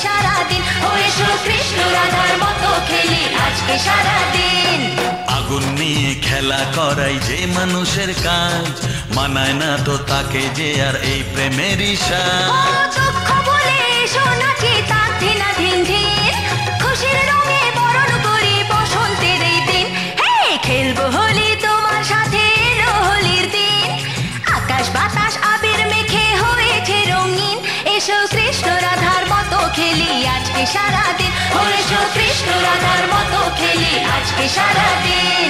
সারাদিন। ও এসো কৃষ্ণ রাধার মতো খেলি আজকে সারাদিন। আগুন নিয়ে খেলা করাই যে মানুষের কাজ, মানায় না তো তাকে যে আর এই প্রেমেরই সাজ। দুঃখ বলে এসো নাচি তাক ধিনা ধিন ধিন, খুশির রঙে বরণ করি বসন্তের এই দিন। হে খেলবো হোলি তোমার সাথে, এলো হোলির দিন। আকাশ বাতাস আবির মেখে হয়েছে রঙিন। এসো কৃষ্ণ রাধার মতো খেলি আজকে সারাদিন। ও এসো কৃষ্ণ রাধার মতো খেলি আজকে সারাদিন।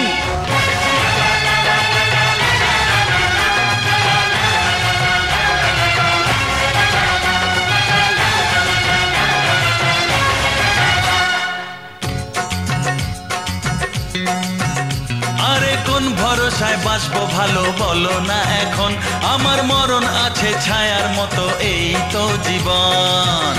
আরে কোন ভরসায় বাঁচবো ভালো বলো না এখন, আমার মরণ আছে ছায়ার মতো এই তো জীবন।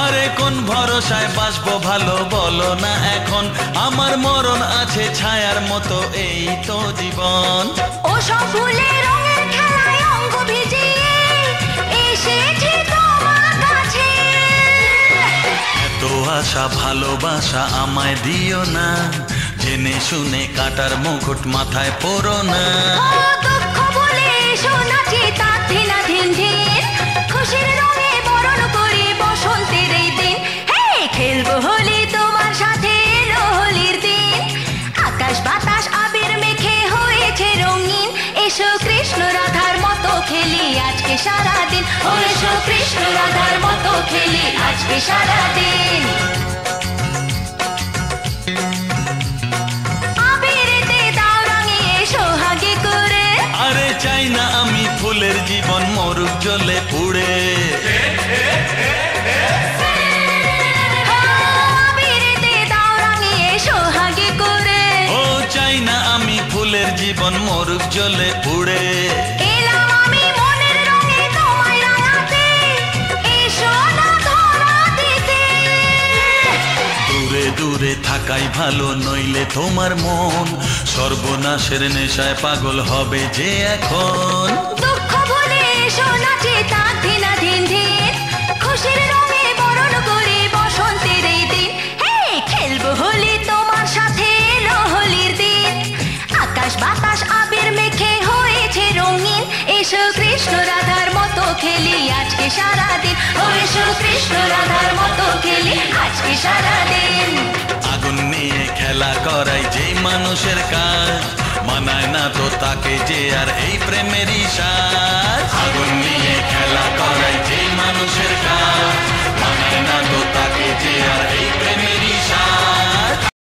আরে কোন ভরসায় বাঁচবো ভালো বলো না এখন, আমার মরণ আছে ছায়ার মতো এই তো জীবন। ও সব ফুলে রঙের খেলায় অঙ্গ ভিজিয়ে এসেছি তোমার কাছে। এত আশা ভালোবাসা আমায় দিও না, জেনে শুনে কাটার মুকুট মাথায় পরো না। ও দুঃখ বলে এসো নাচি তাক ধিনা ধিন ধিন, খুশির রঙে বরণ করি বসন্তের এই দিন। হে খেলবো হোলি তোমার সাথে, এলো হোলির দিন। আকাশ বাতাস আবির মেখে হয়েছে রঙিন। এসো কৃষ্ণ রাধার মতো খেলি আজকে সারাদিন। ও এসো কৃষ্ণ রাধার মতো খেলি আজকে সারাদিন। আবিরেতে দাও রাঙিয়ে সোহাগী করে, আরে চাই না আমি ফুলের জীবন মরুক জ্বলে পুড়ে। আবিরেতে দাও রাঙিয়ে সোহাগী করে। ও চাই না আমি ফুলের জীবন মরুক জ্বলে পুড়ে। এলাম আমি মনের রঙে তোমায় রাঙাতে, এসো না ধরা দিতে। দূরে দূরে থাকাই ভালো, নইলে তোমার মন সর্বনাশের নেশায় পাগল হবে যে এখন। দুঃখ ভুলে এসো নাচি তাক ধিনা ধিন ধিন, খুশির রঙে বরণ করি বসন্তের এই দিন। হে খেলবো হোলি তোমার সাথে, এলো হোলির দিন। আকাশ বাতাস আবির মেখে হয়েছে রঙিন। এসো কৃষ্ণ রাধার মতো খেলি আজকে সারাদিন। ও এসো কৃষ্ণ রাধার মতো খেলি আজকে সারাদিন। আগুন নিয়ে খেলা করাই যে মানুষের কাজ, মানায় না তো তাকে যে আর এই প্রেমেরই সাজ। আগুন নিয়ে